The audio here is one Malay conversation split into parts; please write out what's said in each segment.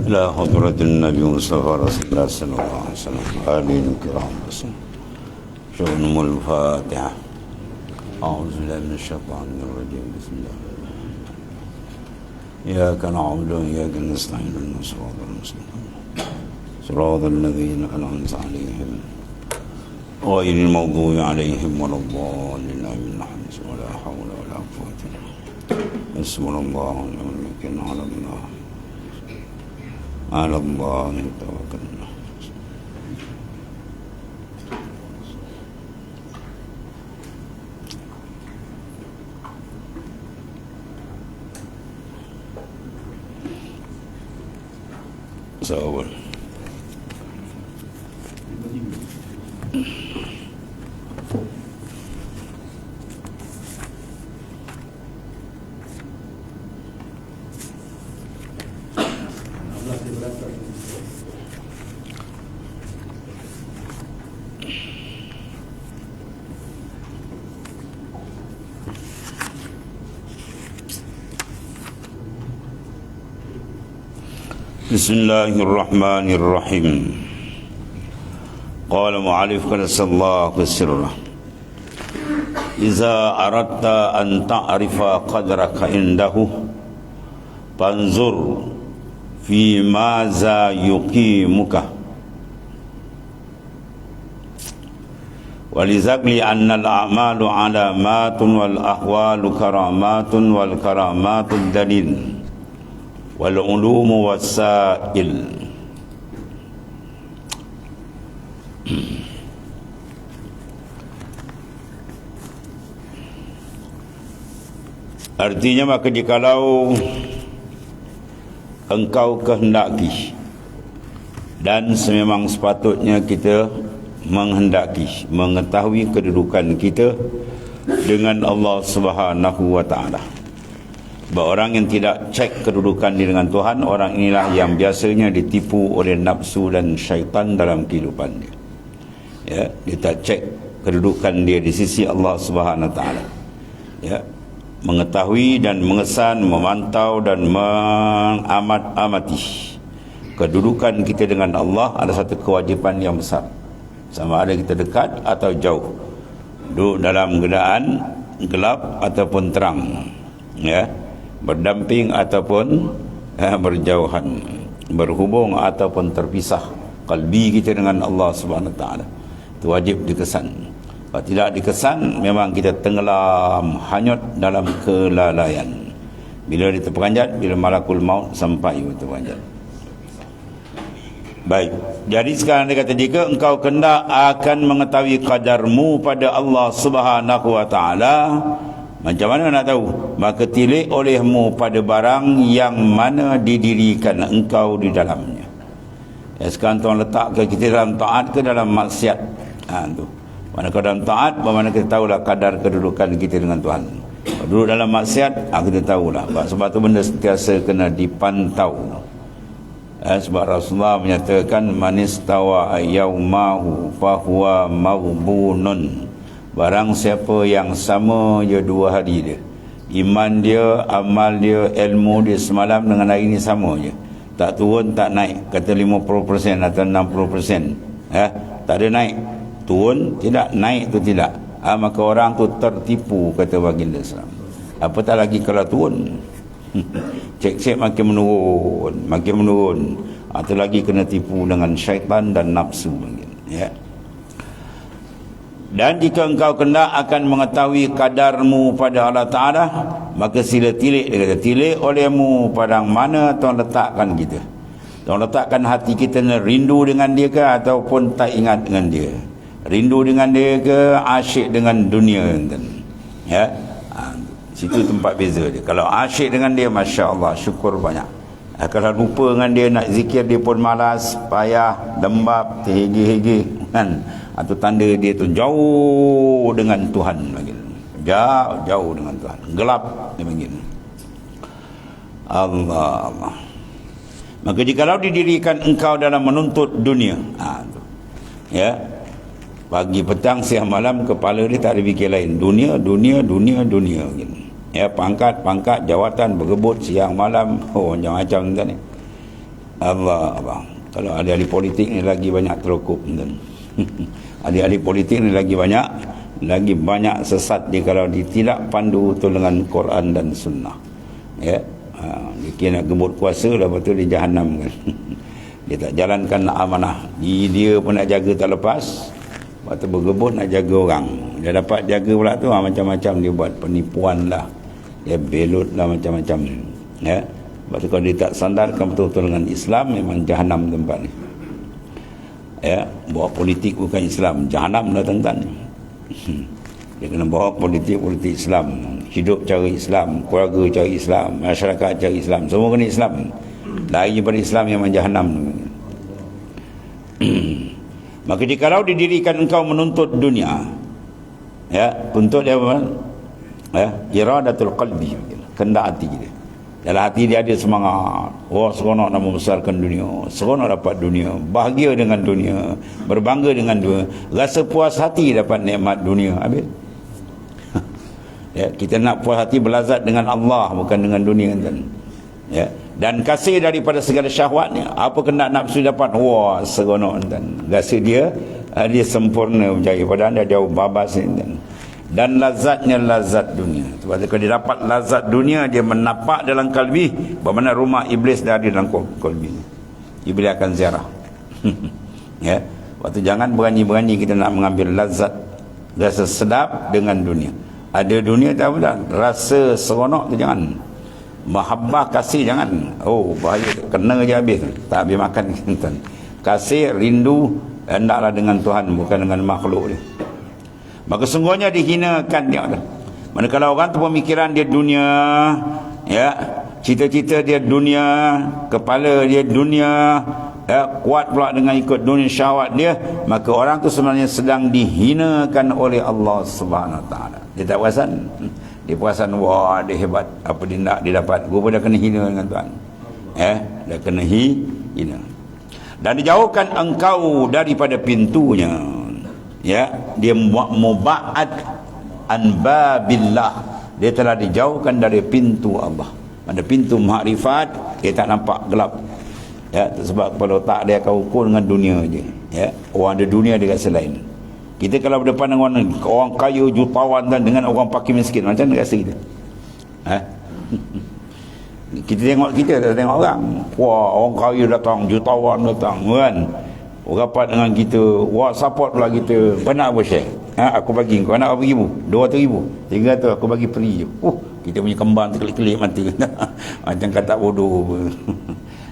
إلى حضرة النبي مصطفى رسول الله صلى الله عليه وسلم آمين الكرام شؤون الفاتحة. أعوذ بالله من الشيطان الرجيم. بسم الله إياك نعبد وإياك نستعين اهدنا الصراط المستقيم صراط الذين أنعمت عليهم غير المغضوب عليهم ولا الضالين آمين. ولا حول ولا قوة إلا بالله. حسبنا الله ونعم الوكيل. على الله توكلنا. Sawal. Bismillahirrahmanirrahim. Qala mu'alif qadasallahu sirrah. Iza aradta an ta'rifa qadraka indahu fanzur fi ma za yuqimuka walizakli anna al-a'malu alamatun wal ahwalu karamatun wal karamatu dalil wal ulumu wasail. Artinya maka jikalau engkau kehendaki, dan sememang sepatutnya kita menghendaki mengetahui kedudukan kita dengan Allah Subhanahu wa ta'ala. Sebab orang yang tidak cek kedudukan dia dengan Tuhan, orang inilah yang biasanya ditipu oleh nafsu dan syaitan dalam kehidupan dia. Ya, dia tak cek kedudukan dia di sisi Allah Subhanahu wa ta'ala. Ya, mengetahui dan mengesan, memantau dan mengamat-amati kedudukan kita dengan Allah adalah satu kewajiban yang besar. Sama ada kita dekat atau jauh, duduk dalam keadaan gelap ataupun terang, ya, berdamping ataupun berjauhan, berhubung ataupun terpisah, kalbi kita dengan Allah Subhanahu wa ta'ala itu wajib dikesan. Kalau tidak dikesan, memang kita tenggelam hanyut dalam kelalaian. Bila diterperanjat, bila malakul maut sampai terperanjat. Baik, jadi sekarang dia kata, jika engkau hendak akan mengetahui kadarmu pada Allah Subhanahu wa ta'ala, macam mana nak tahu? Maka tilik olehmu pada barang yang mana didirikan engkau di dalamnya. Ya, sekarang tuan letak ke kita dalam taat ke dalam maksiat? Tu. Mana kau dalam taat, bagaimana kita tahulah kadar kedudukan kita dengan Tuhan. Kalau duduk dalam maksiat, kita tahulah. Sebab tu benda sentiasa kena dipantau. Sebab Rasulullah menyatakan, manistawa yaumahu fahuwa maghbunun. Barang siapa yang sama je 2 hari dia, iman dia, amal dia, ilmu dia semalam dengan hari ini sama je, tak turun tak naik, kata 50% atau 60%, tak ada naik, turun tidak, naik tu tidak, maka orang tu tertipu, kata baginda Islam. Apatah lagi kalau turun, cek-cek makin menurun, atau lagi kena tipu dengan syaitan dan nafsu, ya. Dan jika engkau hendak akan mengetahui kadarmu pada Allah Ta'ala, maka sila tilik, dia kata, tilik olehmu pada mana Tuhan letakkan kita. Tuhan letakkan hati kita rindu dengan dia ke, ataupun tak ingat dengan dia. Rindu dengan dia ke, asyik dengan dunia, ya. Situ tempat beza dia. Kalau asyik dengan dia, Masya Allah, syukur banyak. Kalau lupa dengan dia, nak zikir dia pun malas, payah, lembab, terhege-hege, kan? Atau tanda dia tu jauh dengan Tuhan lagi. Jauh dengan Tuhan. Gelap dia panggil. Allah. Maka jikalau didirikan engkau dalam menuntut dunia, ya, pagi petang siang malam kepala dia tak ada fikir lain, dunia gitu. Ya, pangkat, jawatan berebut siang malam, macam-macam ni. Allah abang. Kalau ahli-ahli politik ni lagi banyak terokup tuan. Ahli-ahli politik ni lagi banyak sesat dia kalau dia tidak pandu betul dengan Quran dan Sunnah. Ya. Dia kira nak gebut kuasa, lepas tu dia jahanam kan. Dia tak jalankan amanah. Dia pun nak jaga tak lepas. Lepas tu bergebut nak jaga orang. Dia dapat jaga pula tu macam-macam dia buat, penipuan lah. Dia belut lah macam-macam. Ya. Sebab tu kalau dia tak sandarkan betul-betul dengan Islam, memang jahanam tempat ni. Ya, bawa politik bukan Islam, jahanam dah tuan-tuan. Dia kena bawa politik Islam, hidup cara Islam, keluarga cara Islam, masyarakat cara Islam, semua kena Islam. Lari daripada Islam yang jahanam. Maka jikalau didirikan engkau menuntut dunia, ya, tuntut dia apa? Ya, iradatul qalbi, kehendak hati dia. Dalam hati dia ada semangat, seronok nak membesarkan dunia, seronok dapat dunia, bahagia dengan dunia, berbangga dengan dunia, rasa puas hati dapat nikmat dunia. Habis. Ya, kita nak puas hati berlazat dengan Allah, bukan dengan dunia kan. Ya, dan kasih daripada segala syahwatnya. Apa kena nafsu dapat, seronok kan. Rasa dia sempurna mencari, padahal dia jauh babas kan. Dan lazatnya lazat dunia. Sebab kalau dia dapat lazat dunia, dia menapak dalam kalbi bagaimana rumah iblis dah ada dalam kalbi. Iblis akan ziarah. Ya, waktu jangan berani-berani kita nak mengambil lazat, rasa sedap dengan dunia. Ada dunia tak apa dah, rasa seronok tu jangan. Mahabbah kasih jangan. Bahaya, kena je habis. Tak habis makan tuan. Kasih rindu hendaklah dengan Tuhan, bukan dengan makhluk dia. Maka sungguhnya dihinakan dia. Manakala orang tu pemikiran dia dunia, ya, cita-cita dia dunia, kepala dia dunia, ya, kuat pula dengan ikut dunia syahwat dia, maka orang tu sebenarnya sedang dihinakan oleh Allah Subhanahu Wa Taala. Dia tak perasan. Dia perasan dia hebat, apa dia nak dia dapat. Gua dah kena hina dengan Tuhan. Dah kena hina. Dan dijauhkan engkau daripada pintunya. Ya, dia muba'ad an babillah, dia telah dijauhkan dari pintu Allah. Ada pintu makrifat, dia tak nampak gelap. Ya, sebab kepala otak dia akan ukur dengan dunia je. Ya, orang ada dunia dekat selain. Kita kalau berdepan dengan orang kaya jutawan dan dengan orang fakir miskin, macam mana rasa kita? Kita tengok kita, tak tengok orang. Orang kaya datang, jutawan datang kan. Rapat dengan kita, support pula kita. Pernah apa share? Aku bagi kau, nak apa ribu? 200,000, 300 aku bagi free je. Kita punya kembang terkelip-kelip mati. Macam kata bodoh.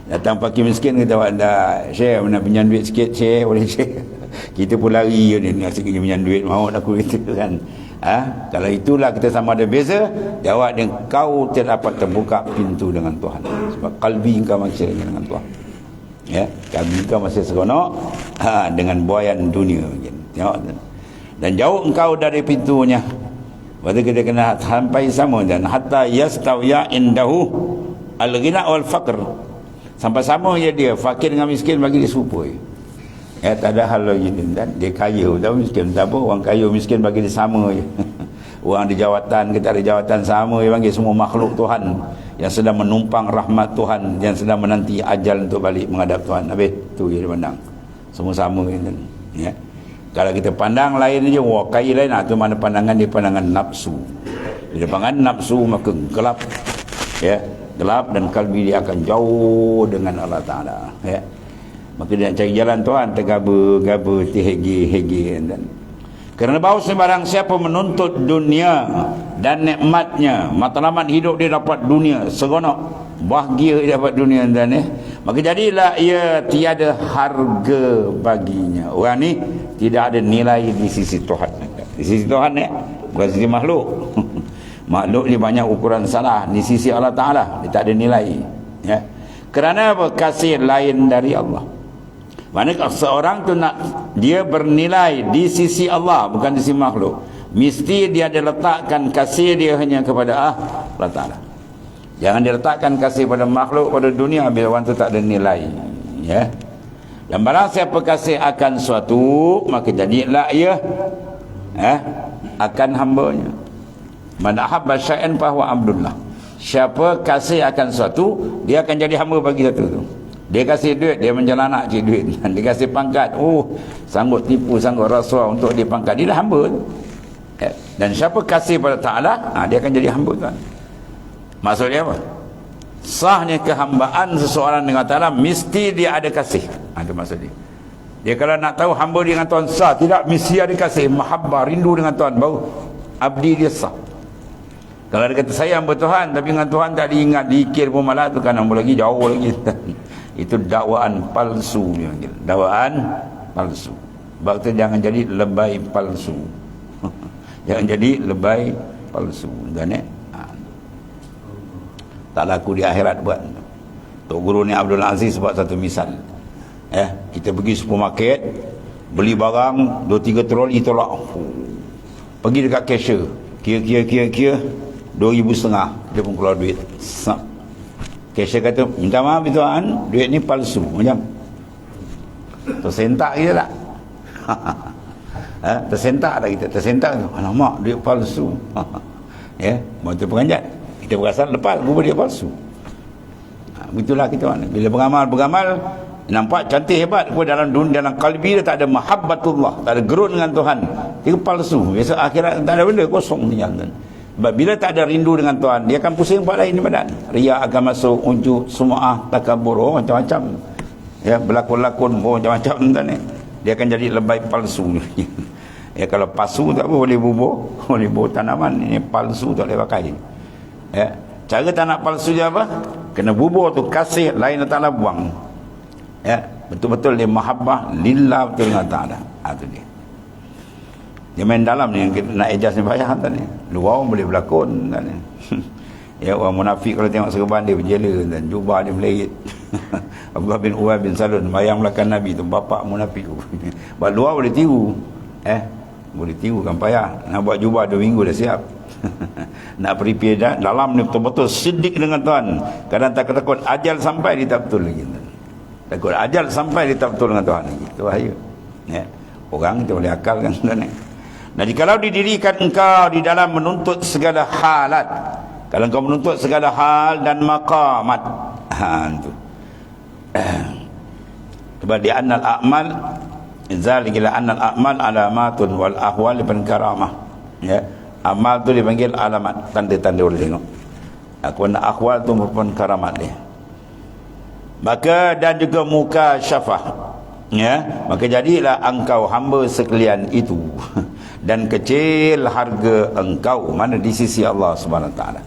Datang fakir miskin, kita dah share, nak pinjam duit sikit, share, boleh share. Kita pun lari je ni, nak sikit pinjam duit, mahu aku itu kan. Kalau itulah kita sama ada beza, jawab dia, kau tidak dapat terbuka pintu dengan Tuhan. Sebab kalbi kau masih dengan Tuhan. Ya, kalbi kau masih seronok dengan buayan dunia. Tengok. Dan jauh engkau dari pintunya. Lepas kita kena sampai sama, dan hatta yastawiya indahu al-ghina wal faqr. Sampai sama je dia, fakir dengan miskin bagi dia serupa. Ya, tak ada hal lagi dan dia kaya atau miskin, tak apa, orang kaya miskin bagi dia sama je. Orang di jawatan, kita ada jawatan sama, dia panggil semua makhluk Tuhan yang sedang menumpang rahmat Tuhan, yang sedang menanti ajal untuk balik menghadap Tuhan. Habis tu dia pandang semua sama kan. Ya, kalau kita pandang lain je, kaya lain, tu mana pandangan dia, pandangan nafsu. Bila pandangan nafsu maka gelap, ya, gelap, dan kalbi dia akan jauh dengan Allah Ta'ala. Ya, maka dia nak cari jalan Tuhan, tergaba-gaba, terhegi-hegi. Dan kerana bahawa sembarang siapa menuntut dunia dan nikmatnya, matlamat hidup dia dapat dunia, seronok, bahagia dia dapat dunia dan maka jadilah ia tiada harga baginya. Orang ni tidak ada nilai di sisi Tuhan. Di sisi Tuhan bukan sisi makhluk. Makhluk ni banyak ukuran salah. Di sisi Allah Ta'ala dia tak ada nilai. Ya, kerana apa? Kasih lain dari Allah. Mana seorang tu nak dia bernilai di sisi Allah, bukan di sisi makhluk, mesti dia ada letakkan kasih dia hanya kepada Allah Ta'ala. Jangan diletakkan kasih pada makhluk, pada dunia, bila orang tu tak ada nilai. Ya, dan barang siapa kasih akan suatu, maka jadilah ia akan hambanya. Man ahabba syai'an fahuwa abdullah. Siapa kasih akan suatu, dia akan jadi hamba bagi satu tu. Dia kasih duit, dia menjelanak cik duit. Dia kasih pangkat, sanggup tipu, sanggup rasuah untuk dia pangkat. Dia dah hamba. Ya. Dan siapa kasih pada Ta'ala, dia akan jadi hamba tuan. Maksudnya apa? Sahnya kehambaan seseorang dengan Ta'ala, mesti dia ada kasih. Itu maksudnya. Dia kalau nak tahu hamba dia dengan Tuhan sah, tidak, mesti ada kasih, mahabbah, rindu dengan Tuhan, baru abdi dia sah. Kalau dia kata saya hamba Tuhan, tapi dengan Tuhan tak diingat, dikir pun malah tu kan hamba lagi, jauh lagi. Itu dakwaan palsu. Dakwaan palsu. Sebab tu jangan jadi lebay palsu. Jangan jadi lebay palsu. Dan tak laku di akhirat buat. Tok Guru ni Abdul Aziz buat satu misal. Kita pergi supermarket, beli barang 2-3 troli tolak. Pergi dekat cashier, kira 2,500 dia pun keluar duit. Cashier kata, minta maaf tuan, duit ni palsu. Macam tersentak kita tak? Tersentak tak kita? Tersentak tu, alamak duit palsu. Betul penganjat, kita perasan lepas rupa dia palsu. Begitulah kita. Bila beramal nampak cantik hebat, dalam dunia, dalam kalbi dia tak ada mahabbatullah, tak ada gerun dengan Tuhan, dia palsu. Biasa akhirat tak ada benda, kosong tinggal. Sebab bila tak ada rindu dengan Tuhan, dia akan pusing buat lain di badan. Riya akan masuk, unjuk, sum'ah, takabur, macam-macam. Berlakon-lakon macam-macam. Dia akan jadi lebay palsu. Kalau palsu tak apa, boleh bubuh tanaman. Ini palsu tak boleh pakai. Cara tak nak palsu je apa? Kena bubuh tu, kasih, lain Ta'ala buang. Betul-betul dia mahabbah lillah, betul dengan Ta'ala. Itu dia. Dia main dalam ni, nak ejaz ni payah ni. Luar boleh berlakon ni. Orang munafik kalau tengok serban dia berjela dan jubah dia melait. Abdullah bin Ubay bin Salul bayang belakang Nabi tu, bapak munafik. Buat luar boleh tiru. Boleh tiru kan payah. Nak buat jubah 2 minggu dah siap. Nak prepare dalam ni betul-betul siddiq dengan Tuhan. Kadang takut ajal sampai dia tak betul lagi. Takut ajal sampai dia tak betul dengan Tuhan lagi. Itu bahaya. Orang kita boleh akalkan tuan ni. Jadi kalau didirikan engkau di dalam menuntut segala halat, kalau engkau menuntut segala hal dan maqamat, itu sebab di annal a'mal zalikila annal a'mal alamatun wal ahwal bin karamah. Amal tu dipanggil alamat, tanda-tanda boleh tengok. Ahwal tu merupakan karamat dia. Maka dan juga muka syafah, maka jadilah engkau hamba sekalian itu dan kecil harga engkau mana di sisi Allah Subhanahu Wa Taala.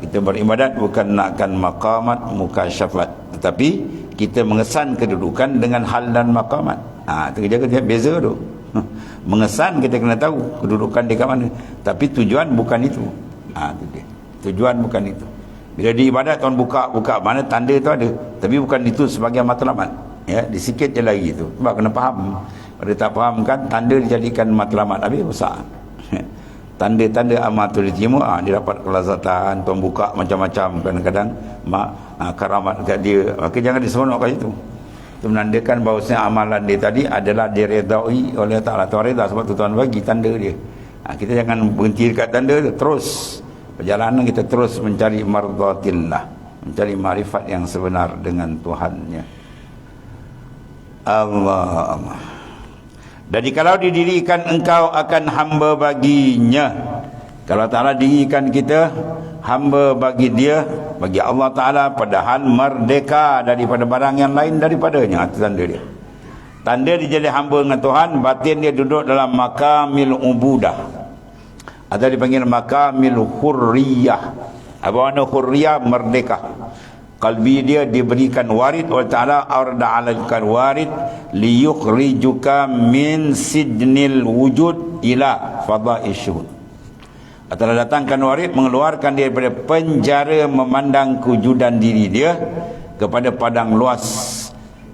Kita beribadat bukan nakkan maqamat muka syafat, tetapi kita mengesan kedudukan dengan hal dan maqamat. Itu jaga beza tu. Mengesan kita kena tahu kedudukan dia kat mana, tapi tujuan bukan itu. Itu dia. Tujuan bukan itu. Bila di ibadat tuan buka mana tanda tu ada, tapi bukan itu sebagai matlamat. Di sikit je lagi tu. Sebab kena faham. Kalau tak faham kan, tanda dijadikan matlamat, habis besar. Tanda-tanda amal tu diterima, dia dapat kelazatan, tuan buka macam-macam, kadang-kadang karamat kat dia. Maka jangan diseronok kat situ. Itu menandakan bahawasanya amalan dia tadi adalah diredai oleh Ta'ala. Tuan reda, sebab tu tuan bagi tanda dia. Kita jangan berhenti dekat tanda tu, terus perjalanan kita terus mencari mardatillah, mencari marifat yang sebenar dengan Tuhannya. Allah. Jadi kalau didirikan engkau akan hamba baginya, kalau Ta'ala dirikan kita hamba bagi dia, bagi Allah Ta'ala, padahal merdeka daripada barang yang lain daripadanya. Itu tanda dia. Tanda dia jadi hamba dengan Tuhan, batin dia duduk dalam makamil ubudah, atau dipanggil makamil hurriyah. Apa makna hurriyah? Merdeka. Qalbi dia diberikan warid oleh Ta'ala, arda alaikal warid liyukhrijuka min sidnil wujud ila fadha'is syuhud. Telah datangkan warid, mengeluarkan dia daripada penjara memandang kewujudan diri dia kepada padang luas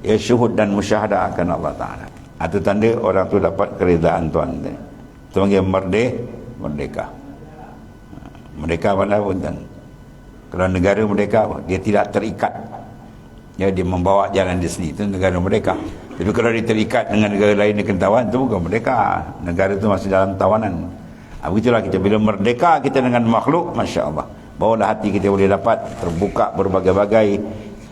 syuhud dan musyahadah akan Allah Ta'ala. Itu tanda orang tu dapat keredaan Tuhan. Itu panggil merdeka. Merdeka mana pun kan. Kalau negara merdeka, dia tidak terikat. Dia membawa jalan dia sendiri. Itu negara merdeka. Tapi kalau dia terikat dengan negara lain dia kena tawan, itu bukan merdeka. Negara itu masih dalam tawanan. Begitulah kita. Bila merdeka kita dengan makhluk, Masya Allah, barulah hati kita boleh dapat terbuka berbagai-bagai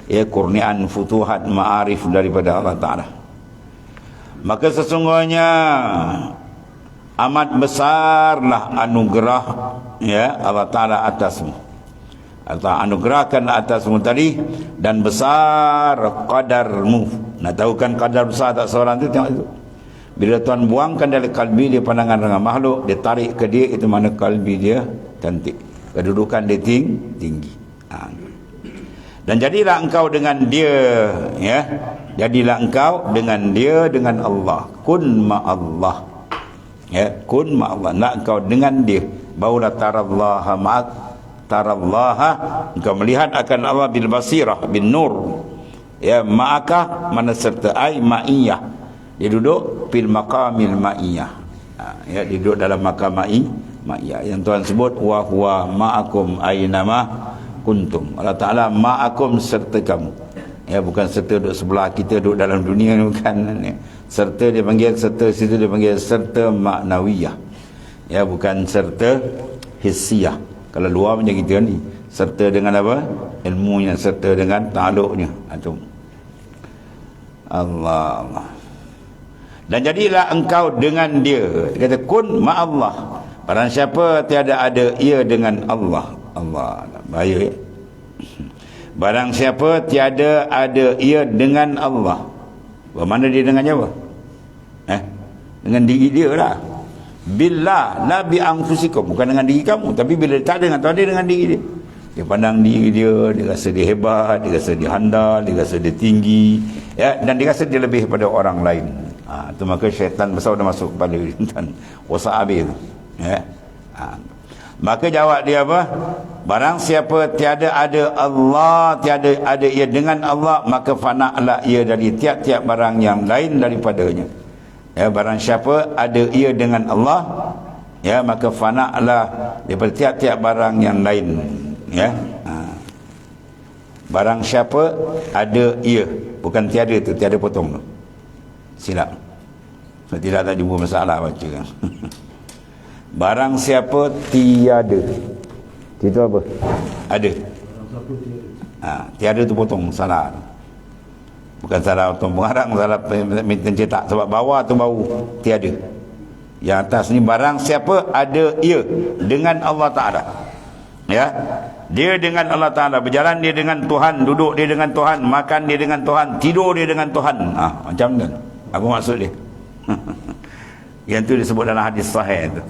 kurniaan futuhat ma'arif daripada Allah Ta'ala. Maka sesungguhnya amat besarlah anugerah Allah Ta'ala atasmu, atau anugerahkan atasmu tadi, dan besar qadarmu. Nak tahu kan qadar besar tak seorang tu? Tengok itu. Bila Tuhan buangkan dari kalbi dia pandangan dengan makhluk, dia tarik ke dia, itu mana kalbi dia cantik, kedudukan dia tinggi. Dan jadilah engkau dengan dia, jadilah engkau dengan dia, dengan Allah. Kun ma'allah, kun ma'allah. Nak engkau dengan dia, barulah tarallaha ma'ak, tarallaha, engkau melihat akan Allah bil basirah, bin nur. Ma'akah mana serta, ai ma'iyah, dia duduk fil maqamil ma'iyah. Dia duduk dalam maqam ma'iyah yang Tuhan sebut wa huwa ma'akum aynama kuntum. Allah Ta'ala ma'akum serta kamu, bukan serta duduk sebelah kita, duduk dalam dunia, bukan. Serta dia panggil, serta situ dia panggil serta maknawiyah, bukan serta hissiyah. Kalau luar macam kita ni, serta dengan apa? Ilmunya, serta dengan ta'aluknya. Allah. Dan jadilah engkau dengan dia. Dia kata kun ma'allah. Barang siapa tiada ada ia dengan Allah. Allah, bahaya. Barang siapa tiada ada ia dengan Allah. Bagaimana dia dengan siapa? Dengan diri dia lah. Billah la bi anfusikum, bukan dengan diri kamu. Tapi bila tak dengan Tuhan, dia dengan diri dia. Dia pandang diri dia, dia rasa dia hebat, dia rasa dia handal, dia rasa dia tinggi, dan dia rasa dia lebih daripada orang lain. Itu maka syaitan besar dah masuk kepala dia, wasak habis. Maka jawab dia apa? Barang siapa tiada ada Allah, tiada ada ia dengan Allah, maka fana'lah ia dari tiap-tiap barang yang lain daripadanya. Barang siapa ada ia dengan Allah, maka fana'lah daripada tiap-tiap barang yang lain. Barang siapa ada ia, bukan tiada tu, tiada potong tu, silap. So, tidak tak jumpa masalah baca kan. Barang siapa tiada, itu apa? Ada. Tiada tu potong, salah. Bukan salah potong pengarang, salah pencetak. Sebab bawah tu bau tiada. Yang atas ni barang siapa ada ia dengan Allah Ta'ala. Dia dengan Allah Ta'ala, berjalan dia dengan Tuhan, duduk dia dengan Tuhan, makan dia dengan Tuhan, tidur dia dengan Tuhan. Macam mana? Apa maksud dia? Yang tu disebut dalam hadis sahih tu.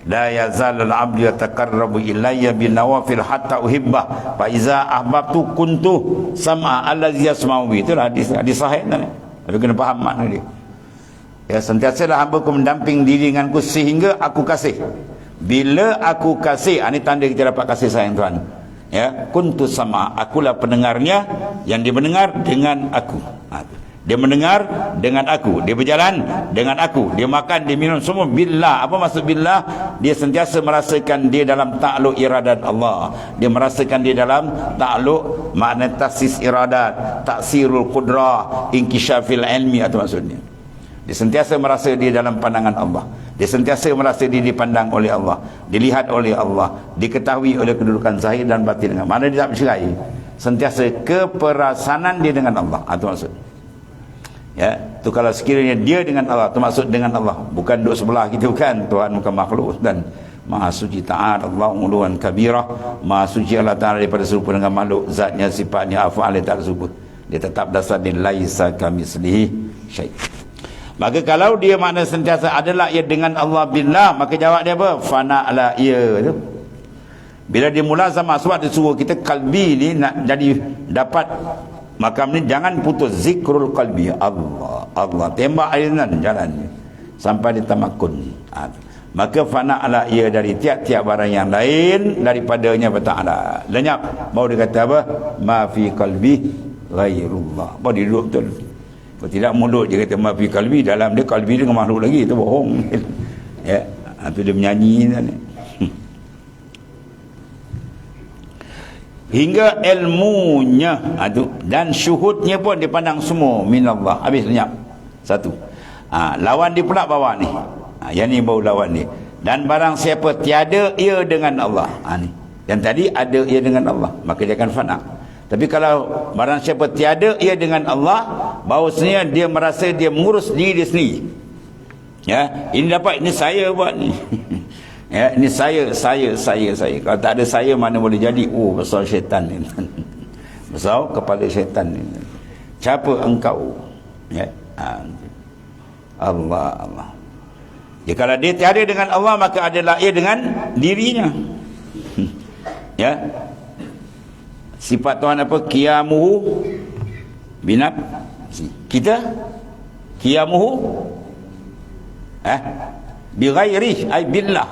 La yazalul abdu yataqarrabu ilayya bin nawafil hatta uhibbah fa iza ahbabtu kuntu sam'a allazi yasma'u bi. Itulah hadis sahih ni. Tapi kena faham makna dia. Sentiasalah hamba-Ku mendamping diri denganku sehingga aku kasih. Bila aku kasih, ini tanda kita dapat kasih sayang Tuhan. Kuntu sam'a, akulah pendengarnya yang dia mendengar dengan aku. Dia mendengar dengan aku, dia berjalan dengan aku, dia makan, dia minum, semua billah. Apa maksud billah? Dia sentiasa merasakan dia dalam ta'aluk iradat Allah. Dia merasakan dia dalam ta'aluk makna tasis iradat, taksirul qudrah, inkishafil ilmi, atau maksudnya. Dia sentiasa merasa dia dalam pandangan Allah. Dia sentiasa merasa dia dipandang oleh Allah, dilihat oleh Allah, diketahui oleh kedudukan zahir dan batin. Mana dia tak bercerai, sentiasa keperasanan dia dengan Allah. Itu maksud. Tu kalau sekiranya dia dengan Allah, tu maksud dengan Allah, bukan duduk sebelah kita, bukan. Tuhan bukan makhluk, dan Maha suci ta'ala Allah uluan kabirah. Maha suci Allah Ta'ala daripada serupa dengan makhluk, zatnya, sifatnya, af'al dia tak serupa. Dia tetap dasar dia laisa kamislihi syai'. Maka kalau dia makna sentiasa adalah ia dengan Allah billah, maka jawab dia apa? Fana'lah ia tu. Bila dia mula sama, sebab dia suruh kita kalbi ni nak jadi dapat makam ni, jangan putus zikrul qalbi. Allah tembak ayunan jalan sampai ditamakun. Maka fana'lah ia dari tiap-tiap barang yang lain daripadanya ta'ala. Lenyap. Baru dia kata apa? Ma fi qalbi ghairullah. Baru dia duduk betul. Kalau tidak mulut dia kata ma fi qalbi, dalam dia qalbi dia dengan makhluk lagi, itu bohong. Itu dia menyanyi tadi. Hingga ilmunya dan syuhudnya pun dipandang semua minallah. Habis lenyap. Satu. Lawan dia pula bawah ni. Yang ni baru lawan ni. Dan barang siapa tiada ia dengan Allah. Ni. Yang tadi ada ia dengan Allah, maka dia akan fana. Tapi kalau barang siapa tiada ia dengan Allah, bahawasanya dia merasa dia mengurus diri dia sendiri. Ya, ini dapat, ini saya buat ni. Ya, ini saya. Kalau tak ada saya, mana boleh jadi? Oh, besar syaitan ni. Besar kepala syaitan ni. Siapa engkau? Ya. Allah. Ya, kalau dia tiada dengan Allah, maka adalah ia dengan dirinya. Ya. Sifat Tuhan apa? Qiyamuhu binab. Kita qiyamuhu bighairi ay billah.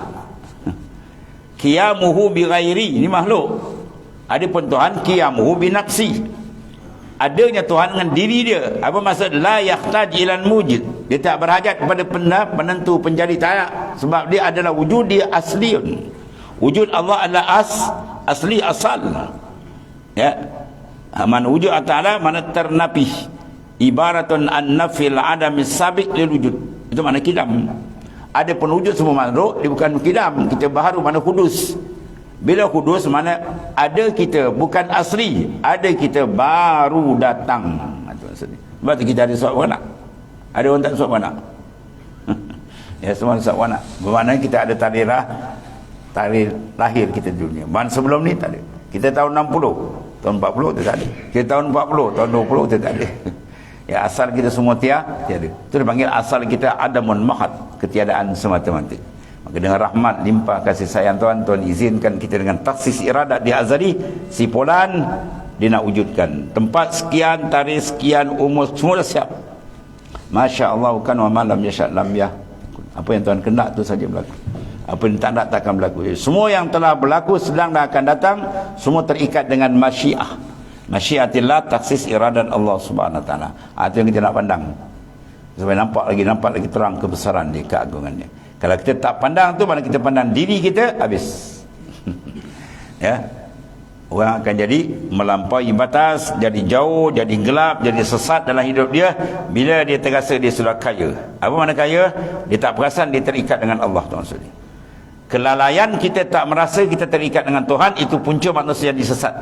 Qiyamuhu bighairi, ini makhluk. Adapun Tuhan qiyamuhu binafsi. Adanya Tuhan dengan diri dia. Apa maksud? La yahtaj ilan mujid. Dia tak berhajat kepada penentu, penjadi, tak. Sebab dia adalah wujud, dia asliun. Wujud Allah adalah asli, asal. Ya. Mana wujud Ta'ala, mana ternapih. Ibaratun an-nafil adamis sabiq lil wujud. Itu mana kidam. Ada pun wujud semua makhluk, dia bukan kidam. Kita baharu, mana kudus. Bila kudus, mana ada kita, bukan asli, ada kita baru datang. Sebab tu kita ada suap anak. Ada orang tak suap anak? Ya, semua suap anak. Bermakna kita ada tarikh lahir kita di dunia. Man sebelum ni tak ada. Kita tahun 60, tahun 40 kita tak ada. Kita tahun 40, tahun 20 kita tak ada. Ya, asal kita semua tiada. Itu dipanggil asal kita adamun mahad, ketiadaan semata-mata. Maka dengan rahmat, limpah kasih sayang Tuhan, Tuhan izinkan kita dengan taksis iradat di azali, si Polan dia nak wujudkan. Tempat sekian, tarikh sekian, umur semua dah siap. Masya Allah, kan wa malam yasha' lam yah. Apa yang Tuhan kendak tu saja berlaku. Apa yang tak nak takkan berlaku. Semua yang telah berlaku, sedang dan akan datang, semua terikat dengan masyiah. Masyiatillah, taksis iradat Allah Subhanahu wa taala. Itu yang kita nak pandang. Supaya nampak lagi terang kebesaran dia, keagungannya. Kalau kita tak pandang tu, mana kita pandang diri kita, habis. Ya. Orang akan jadi melampaui batas, jadi jauh, jadi gelap, jadi sesat dalam hidup dia bila dia terasa dia sudah kaya. Apa makna kaya? Dia tak perasan dia terikat dengan Allah, tuan saudara. Kelalaian kita tak merasa kita terikat dengan Tuhan, itu punca manusia jadi sesat.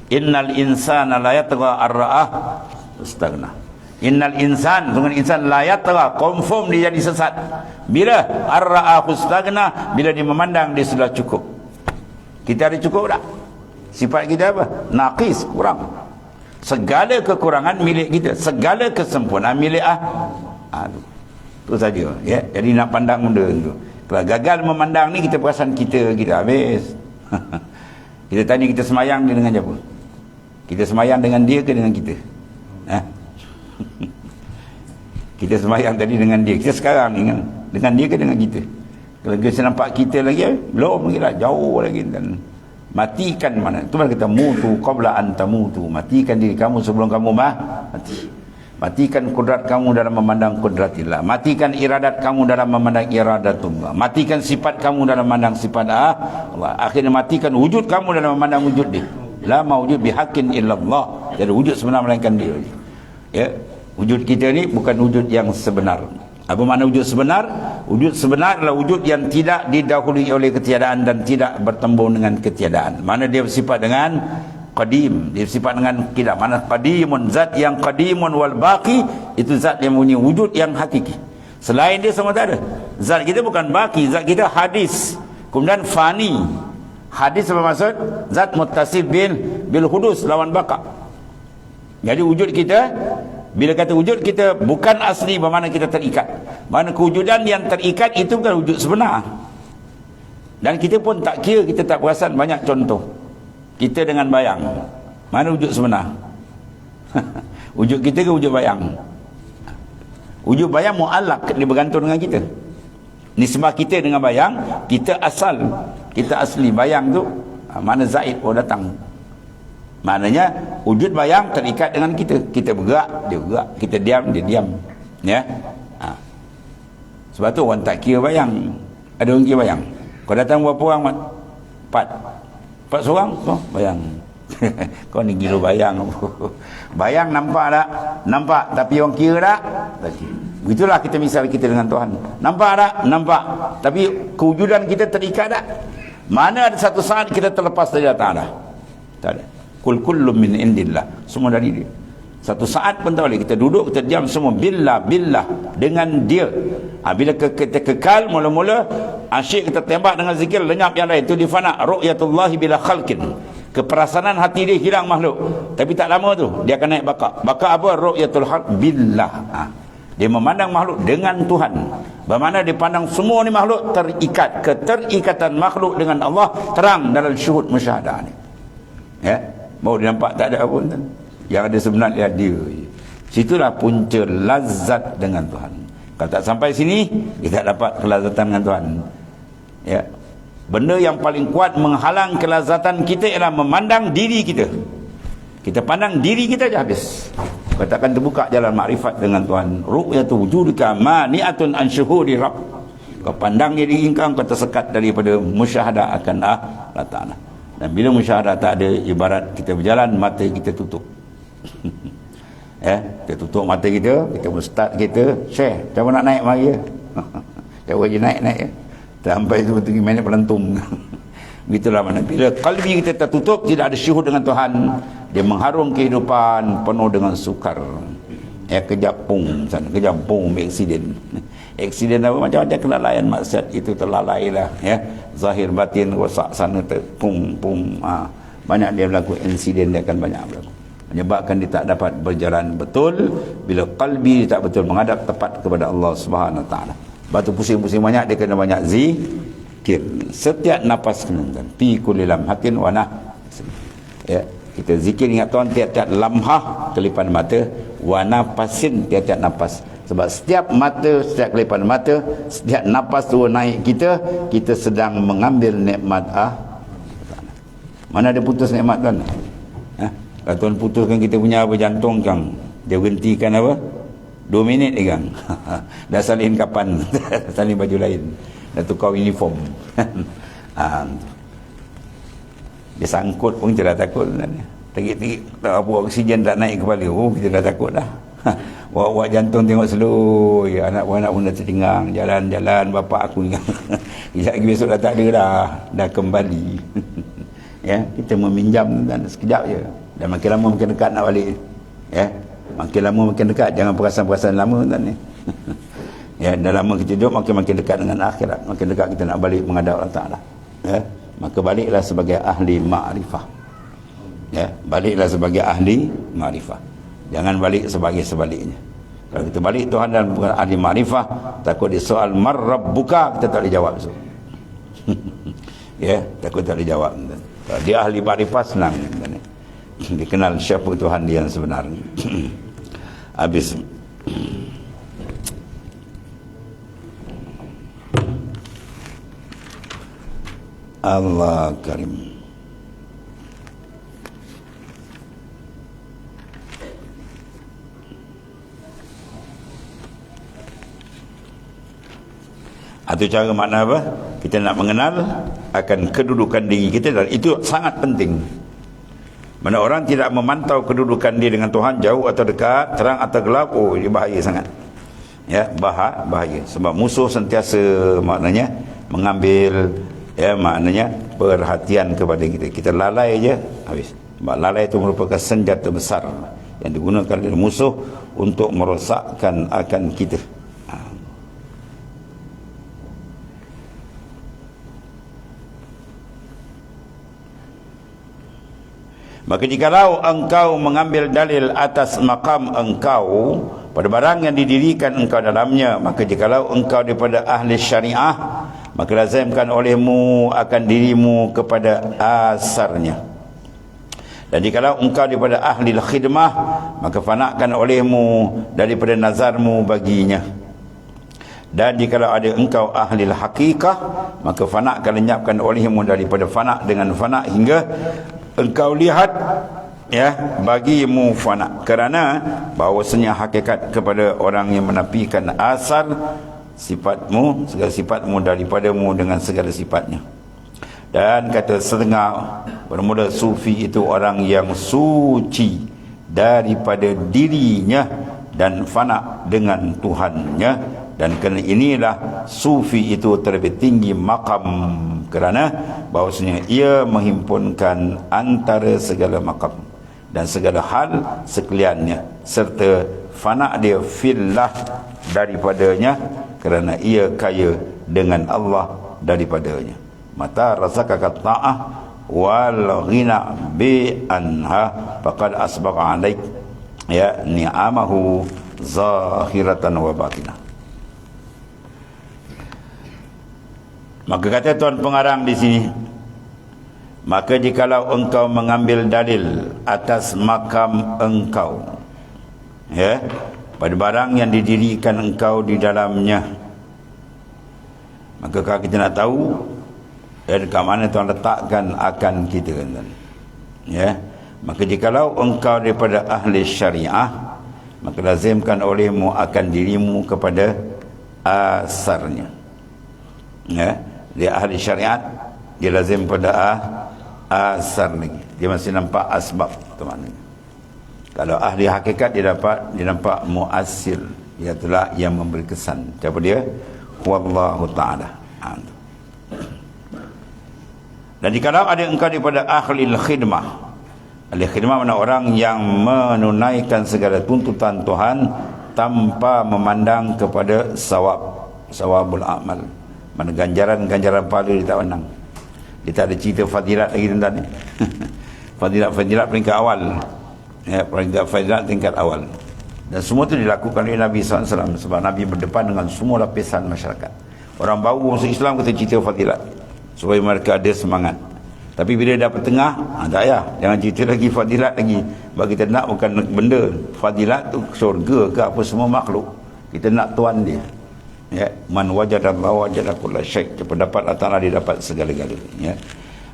Innal insana la yatgha ar-ra'ah istaghna. Innal insan, sungguh insan la yatgha, confirm dia jadi sesat. Bila ar-ra'ah istaghna, bila dia memandang dia sudah cukup. Kita ada cukup tak? Sifat kita apa? Naqis, kurang. Segala kekurangan milik kita, segala kesempurnaan milik itu saja, ya. Jadi nak pandang benda tu. Kalau gagal memandang ni, kita perasan kita habis. Kita tanya, kita semayang dia dengan siapa? Kita semayang dengan dia ke dengan kita? Kita semayang tadi dengan dia, kita sekarang ni kan dengan dia ke dengan kita? Kalau dia nampak kita lagi, belum lagi lah, jauh lagi. Dan matikan mana? Itu mana kita mutu qabla an tamutu. Matikan diri kamu sebelum kamu mati. Matikan kudrat kamu dalam memandang kudratillah. Matikan iradat kamu dalam memandang iradatullah. Matikan sifat kamu dalam memandang sifat Allah. Akhirnya matikan wujud kamu dalam memandang wujud dia. La mawujud bihaqqin illallah. Jadi wujud sebenar melainkan dia. Ya, wujud kita ni bukan wujud yang sebenar. Apa makna wujud sebenar? Wujud sebenar adalah wujud yang tidak didahului oleh ketiadaan dan tidak bertembung dengan ketiadaan. Mana dia bersifat dengan qadim, dia bersifat dengan qidam. Mana qadimun, zat yang qadimun wal baqi, itu zat yang mempunyai wujud yang hakiki. Selain dia semua tak ada. Zat kita bukan baqi, zat kita hadis. Kemudian fani. Hadis apa maksud? Zat muttasil bil hudus, lawan baqa. Jadi wujud kita, bila kata wujud kita bukan asli, bermakna kita terikat. Mana kewujudan yang terikat itu bukan wujud sebenar. Dan kita pun tak kira, kita tak perasan. Banyak contoh kita dengan bayang. Mana wujud sebenar? Wujud kita ke wujud bayang? Wujud bayang mu'allak, dia bergantung dengan kita. Nisbah kita dengan bayang, kita asal, kita asli. Bayang tu mana zaid, datang. Maknanya wujud bayang terikat dengan kita. Kita bergerak, dia bergerak. Kita diam, dia diam. Ya. Sebab tu orang tak kira bayang. Ada orang kira bayang. Kau datang berapa orang? Empat seorang? Oh, bayang. Kau ni gila bayang. Bayang nampak tak? Nampak. Tapi orang kira tak? Tak kira. Begitulah kita misal kita dengan Tuhan. Nampak tak? Nampak. Tapi kewujudan kita terikat tak? Mana ada satu saat kita terlepas dari Allah Ta'ala? Tak ada. kullum min indillah, semua dari dia. Satu saat pun tak boleh kita duduk, kita diam semua billah dengan dia. Bila kita kekal, mula-mula asyik kita tembak dengan zikir, lenyap yang lain, itu difana. Ru'yatullahi bila khalqin, keperasanan hati dia hilang makhluk. Tapi tak lama tu dia akan naik baka. Baka apa? Ru'yatul haq billah. Dia memandang makhluk dengan Tuhan. Bermakna dia pandang semua ni makhluk terikat. Keterikatan makhluk dengan Allah terang dalam syuhud musyahadah ni. Ya, baru dia nampak tak ada apa pun. Yang ada sebenarnya dia. Situlah punca lazat dengan Tuhan. Kalau tak sampai sini, kita tak dapat kelazatan dengan Tuhan. Ya. Benda yang paling kuat menghalang kelazatan kita ialah memandang diri kita. Kita pandang diri kita je habis. Katakan terbuka jalan makrifat dengan Tuhan. Ru'yatu wujudika mani'atun an syuhudi rabb. Kau pandang diri engkau, kau tersekat daripada musyahadah akan Allah Ta'ala. Dan bila musyahadah tak ada, ibarat kita berjalan, mata kita tutup. Ya, kita tutup mata kita, kita start kita share, macam nak naik mari ya. Jauh je naik ya. Sampai tu tinggi minit pelantung. Begitulah mana. Bila kalbi kita tertutup, tidak ada syuhud dengan Tuhan, dia mengharung kehidupan penuh dengan sukar. Ya, kejap pung sana, kejap pung aksiden. Aksiden apa macam-macam kelalaian maksiat itu terlalailah ya. Zahir batin rosak sana pung. Banyak dia berlaku insiden, dia akan banyak berlaku. Menyebabkan dia tak dapat berjalan betul bila kalbi tak betul menghadap tepat kepada Allah Subhanahu Wa Taala. Batu pusing-pusing banyak, dia kena banyak zikir. Setiap nafas kena fi kulli lamhatin wa nah. Ya, kita zikir ingat Tuhan tiap-tiap lamhah kelipan mata, wa nafasin tiap-tiap nafas. Sebab setiap mata, setiap kelipan mata, setiap nafas tu naik kita sedang mengambil nikmat Mana ada putus nikmat Tuhan? Kalau Tuhan putuskan kita punya apa jantung kang, dia berhentikan apa? 2 minit je kang. Dah salin kapan, salin baju lain, dah tukar uniform. Dia sangkut pun kita dah takut. Tegik-tegik tak apa, oksigen tak naik kepala, kita dah takut dah. Buat jantung tengok slow ya, anak pun dah tercengang, jalan-jalan bapak aku ingat. Sekejap lagi besok dah tak ada dah kembali. Ya, kita meminjam dan sekejap je. Dan makin lama makin dekat nak balik. Ya, makin lama makin dekat, jangan perasaan-perasaan lama tuan ni. Ya, dah lama kita duduk makin dekat dengan akhirat, makin dekat kita nak balik menghadap Allah Taala. Ya, maka baliklah sebagai ahli ma'rifah. Ya, baliklah sebagai ahli ma'rifah. Jangan balik sebagai sebaliknya. Kalau kita balik Tuhan dan bukan ahli ma'rifah, takut dia soal mar rabbuka, kita tak boleh jawab so. Ya, takut tak boleh jawab. Kalau dia ahli ma'rifah senang. Dia kenal siapa Tuhan dia yang sebenarnya. Habis Allah Karim. Itu cara makna apa? Kita nak mengenal akan kedudukan diri kita, dan itu sangat penting. Mana orang tidak memantau kedudukan dia dengan Tuhan, jauh atau dekat, terang atau gelap, dia bahaya sangat. Ya, bahaya. Sebab musuh sentiasa maknanya mengambil maknanya perhatian kepada kita. Kita lalai je, habis. Sebab lalai itu merupakan senjata besar yang digunakan oleh musuh untuk merosakkan akan kita. Maka jikalau engkau mengambil dalil atas maqam engkau pada barang yang didirikan engkau dalamnya, maka jikalau engkau daripada ahli syariah, maka lazimkan olehmu akan dirimu kepada asarnya. Dan jikalau engkau daripada ahli khidmah, maka fanakan olehmu daripada nazarmu baginya. Dan jikalau ada engkau ahli hakikah, maka fanakan lenyapkan olehmu daripada fana dengan fana hingga engkau lihat bagimu fana. Kerana bahawasanya hakikat kepada orang yang menafikan asar sifatmu, segala sifatmu daripadamu dengan segala sifatnya. Dan kata setengah bermula sufi itu orang yang suci daripada dirinya dan fana dengan Tuhannya. Dan kerana inilah sufi itu terlebih tinggi makam kerana bahawasanya ia menghimpunkan antara segala maqam dan segala hal sekaliannya, serta fana dia fillah daripadanya, kerana ia kaya dengan Allah daripadanya. Mata razaqaka ta'ah wal ghina bi anha faqad asbaqa alaik ya ni'amahu zahiratan wa batinah. Maka kata tuan pengarang di sini, maka jikalau engkau mengambil dalil atas makam engkau, ya, pada barang yang didirikan engkau di dalamnya, maka kalau kita nak tahu dan ke mana Tuhan letakkan akan kita, kan? Ya, maka jikalau engkau daripada ahli syariah, maka lazimkan olehmu akan dirimu kepada asarnya. Ya, dia ahli syariat, dia lazim pada asar lagi. Dia masih nampak asbab tu maknanya. Kalau ahli hakikat dia nampak muasir, iaitu yang memberi kesan. Siapa dia? Wallahu ta'ala. Dan jikalau ada engkau daripada ahli khidmah, ahli khidmah mana orang yang menunaikan segala tuntutan Tuhan tanpa memandang kepada sawabul amal, mana ganjaran pahala dia tak pandang. Dia tak ada cerita fadilat lagi tentang ni. Fadilat peringkat awal, ya, peringkat fadilat tingkat awal. Dan semua itu dilakukan oleh Nabi SAW, sebab Nabi berdepan dengan semua lapisan masyarakat. Orang baru masuk Islam kita cerita fadilat supaya mereka ada semangat. Tapi bila dah tengah, tak payah, jangan cerita lagi fadilat lagi. Sebab kita nak bukan benda fadilat tu syurga ke apa, semua makhluk kita nak tuan dia, ya. Man wajadallahu wajada kulla syai', siapa dapat Allah Ta'ala dia dapat segala-galanya, ya.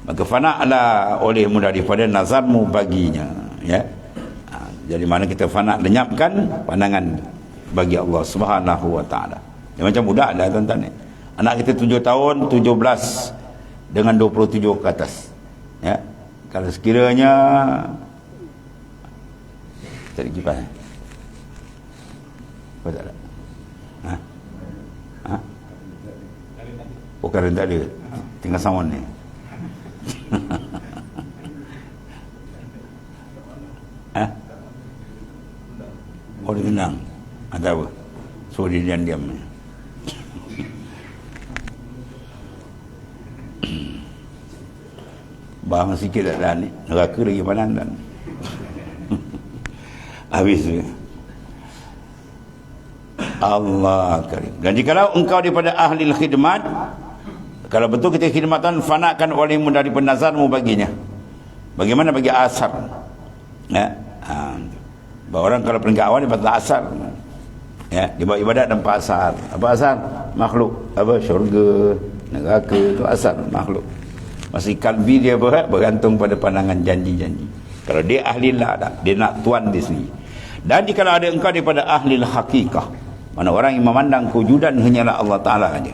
Maka fana'lah olehmu daripada nazarmu baginya, ya. Jadi mana kita fana, lenyapkan pandangan bagi Allah Subhanahu wa Ta'ala. Dia macam budak dah tuan-tuan ni. Anak kita 7 tahun, 17 dengan 27 ke atas, ya. Kalau sekiranya tak ada kipas, apa tak ada? Oh, karen tak ada, tinggal sound ni. Oh, dia tenang. Ada apa? So dia diam-diam. Bahang sikit tak dah ni. Neraka lagi panas dan habis tu. Allah karim. Dan jikalau engkau daripada ahli khidmat, kalau betul kita khidmatan, fanakan olehmu daripada nazarmu baginya. Bagaimana bagi asar, ya? Bahawa orang kalau peringkat awal dia patut asar, ya, dia buat ibadat tanpa asar. Apa asar? Makhluk. Apa? Syurga, neraka, itu asar makhluk. Masih kalbi dia bergantung pada pandangan janji-janji. Kalau dia ahli lah, dia nak tuan di sini. Dan jika ada engkau daripada ahli hakikah, mana orang yang memandang kewujudan hanyalah Allah Ta'ala saja,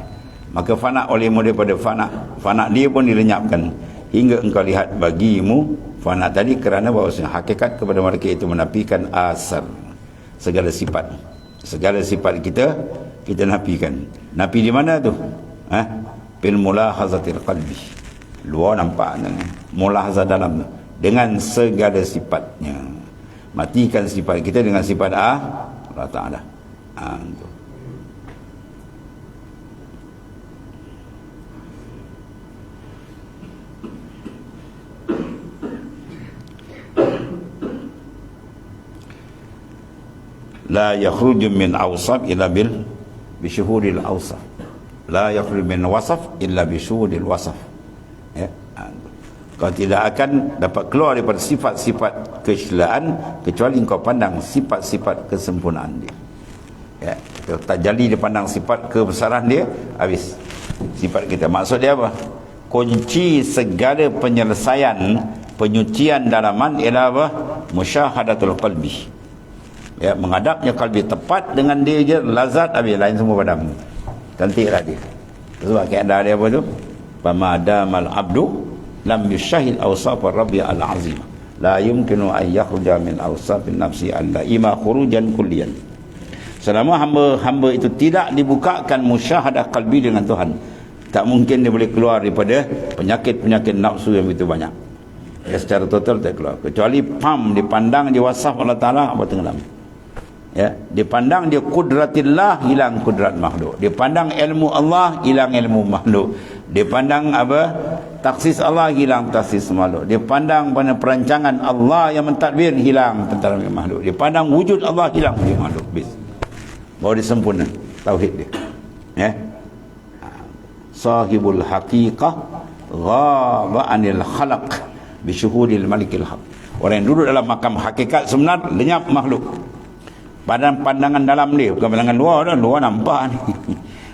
maka fana olehmu daripada fana dia pun dilenyapkan hingga engkau lihat bagimu fana tadi, kerana bahawasanya hakikat kepada mereka itu menafikan asar, segala sifat kita nafikan. Nafi di mana tu? Bil mulahazatil qalbi, luar nampak, mulahazah dalam dengan segala sifatnya. Matikan sifat kita dengan sifat Allah Ta'ala. La yakhruju min awsaf illa bisyuhuril awsaf. La yakhruju min wasaf illa bisyuhuril wasaf. Ya. Kau tidak akan dapat keluar daripada sifat-sifat kecelaan kecuali kau pandang sifat-sifat kesempurnaan dia. Ya, kalau tak jali dia pandang sifat kebesaran dia, habis sifat kita. Maksud dia apa? Kunci segala penyelesaian penyucian dalaman ialah apa? Musyahadatul qalbi. Ya, menghadapnya kalbi tepat dengan dia je, lazat, habis lain semua padam. Cantiklah dia. Sebab kaedah dia apa tu? Pamadamal abdu lam yushahid awsaf rabbi al-azim la yumkinu an yakhruja min awsafin nafsi al-laima khurujan kulliyan. Selama hamba itu tidak dibukakan musyahadah kalbi dengan Tuhan, Tak mungkin dia boleh keluar daripada penyakit-penyakit nafsu yang begitu banyak. Ya, secara total tak keluar. Kecuali dipandang dia wasaf Allah Ta'ala, apa tenggelam. Ya, dipandang dia kudratillah, hilang kudrat makhluk. Dipandang ilmu Allah, hilang ilmu makhluk. Dipandang taksis Allah, hilang taksis makhluk. Dipandang pada perancangan Allah yang mentadbir, hilang tentang makhluk. Dipandang wujud Allah, hilang wujud makhluk. Baru dia sempurna tauhid dia. Ya. Sahibul haqiqah ghaba anil khalaq bi syuhudil malikil haq. Orang yang duduk dalam makam hakikat sebenar, lenyap makhluk. Pandangan dalam dia, bukan pandangan luar dah, luar nampak ni.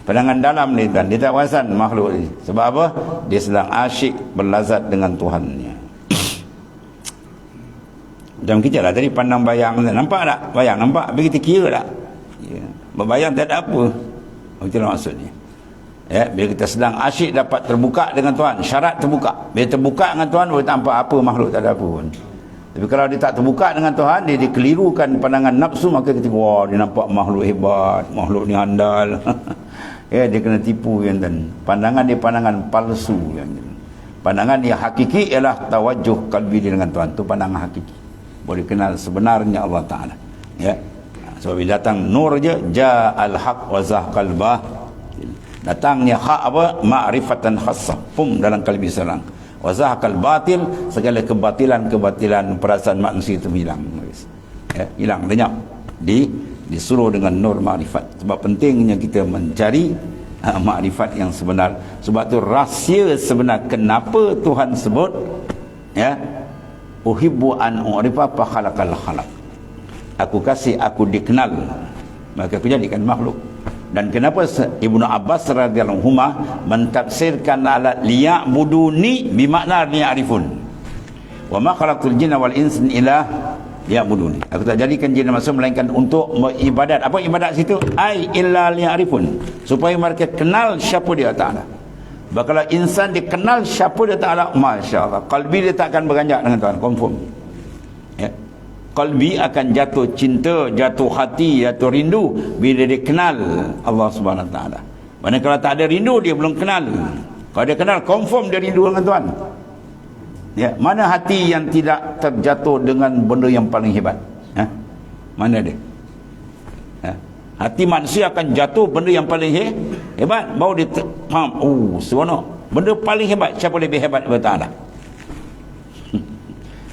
Pandangan dalam ni dan dia tak perasan makhluk ni. Sebab apa? Dia sedang asyik berlazat dengan Tuhannya. Macam kita lah tadi pandang bayang, nampak tak? Bayang nampak, tapi kita kira tak? Ya. Berbayang tak ada apa. Itulah maksudnya. Ya, bila kita sedang asyik dapat terbuka dengan Tuhan, syarat terbuka. Bila terbuka dengan Tuhan, boleh nampak apa makhluk, tak ada apa pun. Tapi kalau dia tak terbuka dengan Tuhan, dia dikelirukan pandangan nafsu, maka kita wah, dia nampak makhluk hebat, makhluk ni handal. Ya, dia kena tipu kan. Pandangan dia pandangan palsu kan. Pandangan dia hakiki ialah tawajuh kalbi dia dengan Tuhan. Tu pandangan hakiki. Boleh kenal sebenarnya Allah Ta'ala. Ya. Sebab bila datang nur je, ja'al haq wa zahqal batil. Datangnya hak apa? Ma'rifatan khassah. Dalam kalbi serang. Wa zahqal batil, segala kebatilan perasaan manusia itu hilang. Ya, hilang, lenyap. Disuruh dengan nur ma'rifat. Sebab pentingnya kita mencari ma'rifat yang sebenar. Sebab tu rahsia sebenar kenapa Tuhan sebut ya, uhibbu an u'rifa fa khalaqal khalaq. Aku kasih aku dikenal, maka aku jadikan makhluk. Dan kenapa Ibnu Abbas radhiyallahu anhu mentafsirkan alat liya'buduni bimakna liya'rifun. Wa ma khalaqtul jinna wal insa illa liya'buduni. Aku tak jadikan jin dan manusia melainkan untuk beribadat. Apa ibadat situ? Ai illa liya'rifun. Supaya mereka kenal siapa dia Ta'ala. Kalau insan dia kenal siapa dia Ta'ala, masya-Allah, qalbi dia tak akan beranjak dengan Tuhan, confirm. Ya. Qalbi akan jatuh cinta, jatuh hati, jatuh rindu bila dia kenal Allah Subhanahu Wa Taala. Mana kalau tak ada rindu, dia belum kenal. Kalau dia kenal, confirm dia rindu dengan Tuhan. Ya, mana hati yang tidak terjatuh dengan benda yang paling hebat? Ha? Mana dia? Ha? Hati manusia akan jatuh benda yang paling hebat, baru dia faham, oh, seronok. Benda paling hebat, siapa lebih hebat daripada Ta'ala?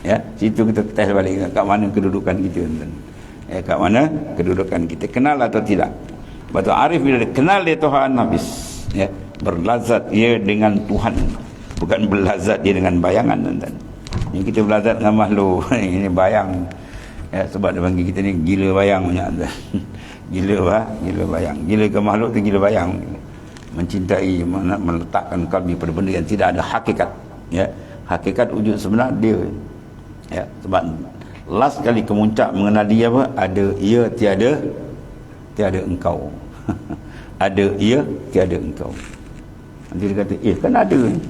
Ya, situ kita test balik kat mana kedudukan kita. Ya, kat mana kedudukan kita, kenal atau tidak. Betul, arif bila dia kenal dia Tuhan, habis. Ya, berlazat ia dengan Tuhan, bukan berlazat dia dengan bayangan. Ini kita berlazat dengan makhluk. Ini bayang. Ya, sebab dia panggil kita ni gila bayang banyak. Gila bayang. Gila ke makhluk tu gila bayang. Mencintai, meletakkan kalbi pada benda yang tidak ada hakikat. Ya, hakikat wujud sebenar dia. Ya, sebab last kali kemuncak mengenal dia apa? Ada ia, tiada engkau. Ada ia, tiada engkau. Nanti dia kata, kan ada ni.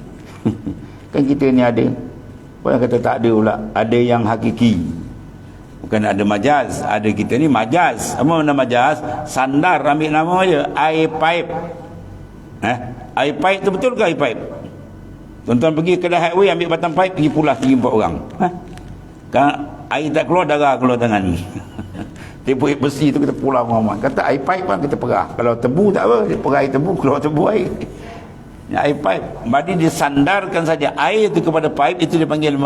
Kan kita ni ada. Orang kata tak ada pula. Ada yang hakiki. Bukan ada majaz. Ada kita ni majaz. Apa nama majaz? Sandar ambil nama je. Air pipe. Air pipe tu betul ke air pipe? Tuan-tuan pergi kedai highway, ambil batang pipe, pergi pulas 3-4 orang. Kan air tak keluar, darah keluar tangan ni. Tepuk besi tu kita pulau Muhammad. Kata air pipe pun kita perah. Kalau tebu tak apa, dia perah air tebu, keluar tebu air. Air pipe. Jadi disandarkan saja air itu kepada pipe, itu dipanggil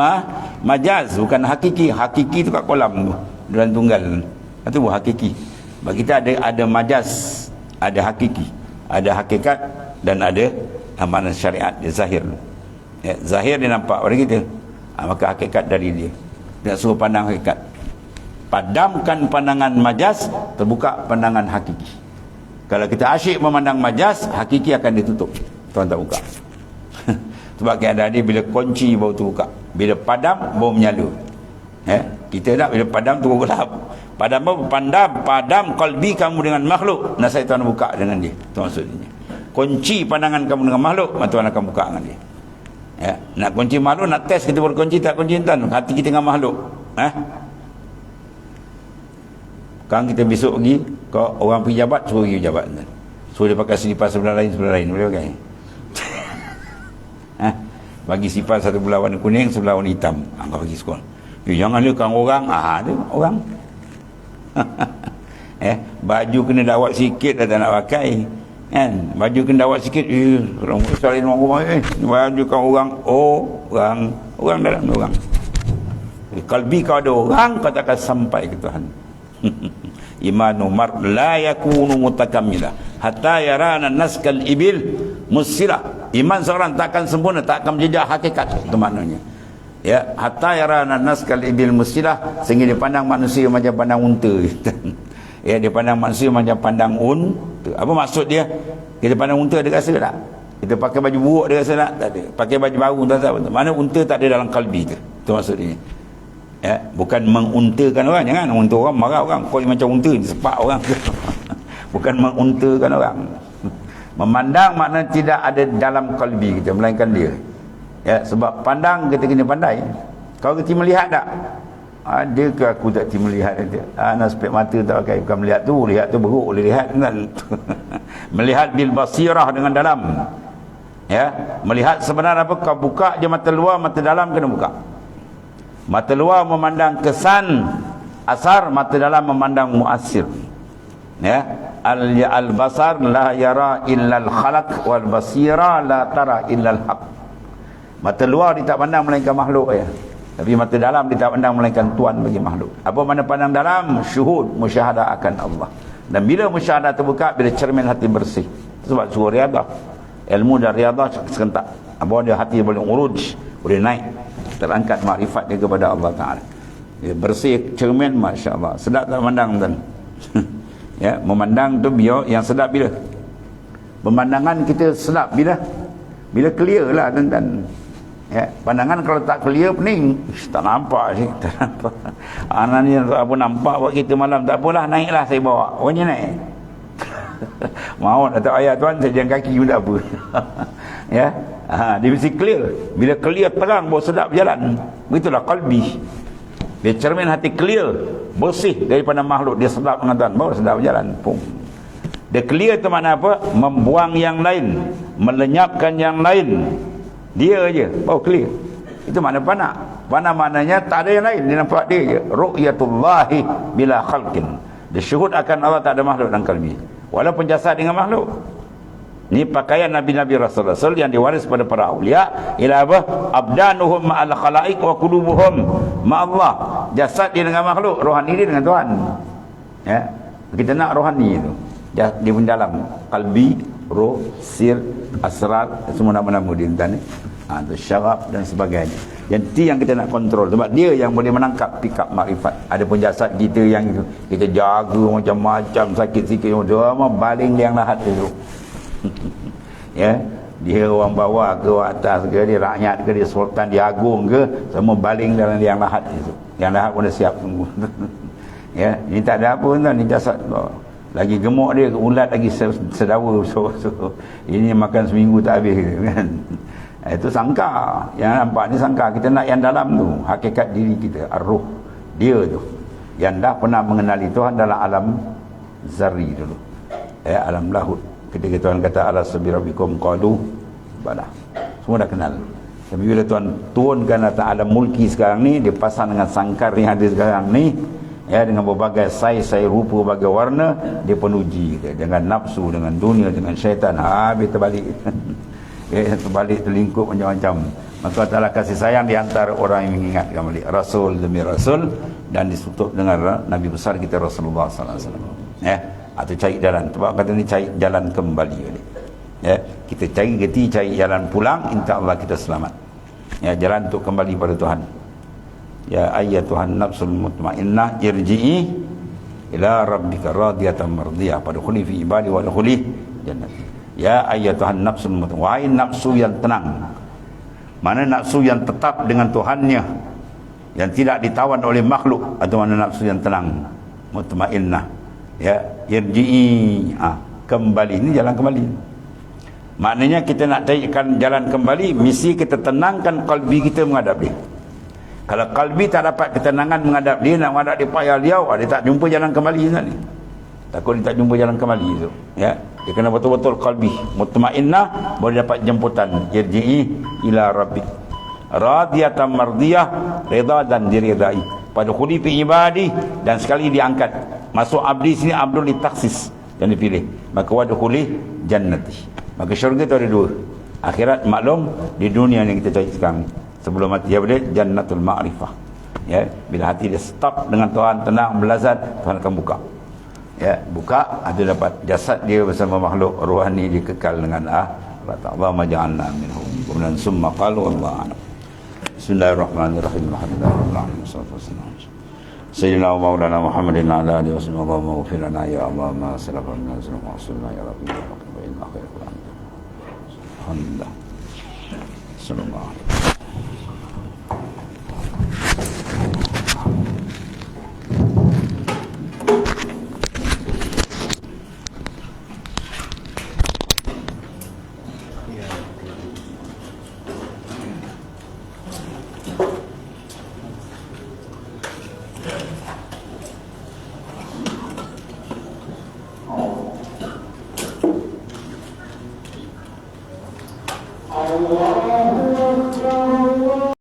majaz, bukan hakiki. Hakiki itu kat kolam tu, dalam tunggal. Itu hakiki. Bagi kita ada majaz, ada hakiki, ada hakikat dan ada amanah syariat, dia zahir. Ya, zahir dia nampak pada kita. Maka hakikat dari dia. Dia suruh pandang hakikat. Padamkan pandangan majaz, terbuka pandangan hakiki. Kalau kita asyik memandang majaz, hakiki akan ditutup. Tuan tak buka. Sebab keadaan dia bila kunci baru terbuka. Bila padam baru menyala. Kita tak, bila padam terus gelap. Padam kalbi kamu dengan makhluk. Nak saya Tuhan buka dengan dia. Itu maksudnya. Kunci pandangan kamu dengan makhluk, Tuhan akan buka dengan dia. Ya, nak kunci makhluk, nak test kita boleh kunci tak kunci Tuhan. Hati kita dengan makhluk. Kan kita besok pergi, kalau orang pergi jabat, suruh pergi jabat. Suruh dia pakai selipar sebelah lain, boleh pakai? Bagi sifar satu belah warna kuning, sebelah warna hitam. Kau bagi skor. Jangan lekang orang. Ada orang. Baju kena dakwat sikit dah tak nak pakai. Kan? Baju kena dakwat sikit. Orang salin rumah. Baju kau orang. Orang dalam orang. Kalbi kau ada orang, kau takkan sampai ke Tuhan. Imanu mar la yakunu mutakamila hatta yarana naskal ibil musilah. Iman seorang takkan sempurna, takkan menjadi hakikat. Itu maknanya. Ya, hatta yarana naskal ibil musilah, sehingga dia pandang manusia macam pandang unta. Ya, dia pandang manusia macam pandang unta. Apa maksud dia? Kita pandang unta, ada rasa tak? Kita pakai baju buruk, ada rasa tak? Tak ada. Pakai baju baru, tak ada. Mana unta tak ada dalam kalbi tu. Itu maksud dia. Ya, bukan menguntakan orang. Jangan unta orang, marah orang. Kau macam unta, sepak orang. Bukan menguntakan orang. Memandang makna tidak ada dalam kalbi kita, melainkan dia. Ya, sebab pandang kita kena pandai. Kau kerti melihat tak? Adakah aku tak kerti melihat? Aspek mata tak pakai. Bukan melihat tu, lihat tu beruk, boleh lihat kan? Melihat bil basirah dengan dalam. Ya, melihat sebenarnya apa? Kau buka je mata luar, mata dalam kena buka. Mata luar memandang kesan asar, mata dalam memandang muasir. Ya, al-basar la yara illa al-khalaq wal basira la tara illa al-haq. Mata luar dia tak pandang melainkan makhluk ya. Tapi mata dalam dia tak pandang melainkan Tuhan bagi makhluk. Apa makna pandang dalam? Syuhud, musyahadah akan Allah. Dan bila musyahadah terbuka, bila cermin hati bersih. Sebab suruh riadah. Ilmu dan riadah serentak. Apa dia hati boleh uruj, boleh naik, terangkat makrifat dia kepada Allah Ta'ala. Dia bersih cermin, Masya Allah. Sedap tak memandang tuan? Ya, memandang tu biar yang sedap bila? Pemandangan kita sedap bila? Bila clear lah tuan-tuan. Ya, pandangan kalau tak clear pening. Tak nampak sih, tak nampak. Anak ni tak apa nampak buat kita malam, tak apalah, naiklah saya bawa. Orangnya naik. Mahu atau ayat tuan, saya jalan kaki pun tak apa. Ya, dia mesti clear. Bila clear terang, baru sedap berjalan. Begitulah qalbi. Dia cermin hati clear, bersih daripada makhluk, dia sedap dengan Tuhan, baru sedap berjalan. Pum. Dia clear tu makna apa? Membuang yang lain, melenyapkan yang lain. Dia aja, baru clear. Itu makna fana. Fana maknanya tak ada yang lain, dia nampak dia je. Ru'yatullahi bila khalqin. Dia syuhud akan Allah, tak ada makhluk dalam kalbi. Walaupun jasad dengan makhluk. Ini pakaian Nabi-Nabi Rasul-Rasul yang diwaris pada para awliya. Ila apa? Abdanuhum ma'al khalaik wa qulubuhum ma'allah. Jasad dia dengan makhluk, rohani dia dengan Tuhan. Ya, kita nak rohani itu. Dia pun dalam kalbi, roh, sir, asrar, semua nama-nama dia tadi. Itu syarab dan sebagainya. Yang itu yang kita nak kontrol, sebab dia yang boleh menangkap pick up makrifat. Ada pun jasad kita yang itu kita jaga macam-macam, sakit sikit semua baling yang lahat itu. Ya, dia orang bawah ke orang atas ke, dia rakyat ke, dia sultan, dia agung ke, semua baling dalam liang lahat itu. Yang lahat pun dah siap tunggu. Ya, ini tak ada apa tuan, ni jasad lagi gemuk dia, ulat lagi sedawa. So, ini makan seminggu tak habis kan. Itu sangka. Yang nampak ni sangka. Kita nak yang dalam tu, hakikat diri kita, ar-ruh, dia tu yang dah pernah mengenali Tuhan dalam alam zarri dulu, alam lahut. Ketika Tuhan kata ala sabirabikum qalu bala, semua dah kenal. Tapi bila Tuhan turunkan atas alam mulki sekarang ni, dia pasang dengan sangkar yang ada sekarang ni, ya, dengan berbagai saiz rupa, berbagai warna, dia penuji dia dengan nafsu, dengan dunia, dengan syaitan. Habis terbalik. Terbalik, terlingkup macam-macam. Maka Allah kasih sayang di antara orang yang mengingatkan balik rasul demi rasul, dan disutup dengan Nabi besar kita Rasulullah sallallahu alaihi wasallam. Ya, atau cari jalan. Sebab kata ni cari jalan kembali. Ya, kita cari jalan pulang, insya-Allah kita selamat. Ya, jalan untuk kembali pada Tuhan. Ya ayyatuhan nafsul mutmainnah irji'i ila rabbika radiyatan mardiyah fadkhuli fi ibadi wa dkhuli jannati. Ya ayyatuhan nafsul mutmainnah, wahai nafsu yang tenang. Mana nafsu yang tetap dengan Tuhannya, yang tidak ditawan oleh makhluk, atau mana nafsu yang tenang, mutmainnah. Ya, irji'i, kembali. Ini jalan kembali. Maknanya kita nak carikan jalan kembali, mesti kita tenangkan kalbi kita menghadap dia. Kalau kalbi tak dapat ketenangan menghadap dia, nak menghadap dia payah liau, dia tak jumpa jalan kembali ni. Takut dia tak jumpa jalan kembali tu. Ya, dia kena betul-betul kalbi mutmainnah, boleh dapat jemputan. Irji'i ila rabbik radiyatan mardiyah, rida dan diridai. Fadkhuli fi ibadi, dan sekali diangkat masuk abdi sini, abdul ditaksis dan dipilih, maka wadkhuli jannati. Maka syurga itu ada dua, akhirat maklum, di dunia yang kita cari sekarang sebelum mati, ya boleh jannatul ma'rifah, ya, bila hati dia stop dengan Tuhan, tenang, melazat, Tuhan akan buka, ya, buka, ada dapat jasad dia bersama makhluk rohani dikekal dengan Allahumma ja'alna minhum. Kemudian summa qalu wallahu a'lam. Bismillahirrahmanirrahim. Alhamdulillahirabbil alamin. Sayyidina wa maulana Muhammadin ala alihi wasallam. Allahumma ighfir lana ya Allah ma salafa min dzunub wa sallallahu ya rabbi wa inna khairal anbiya. Alhamdulillah. Sallallahu alaihi wasallam. Allah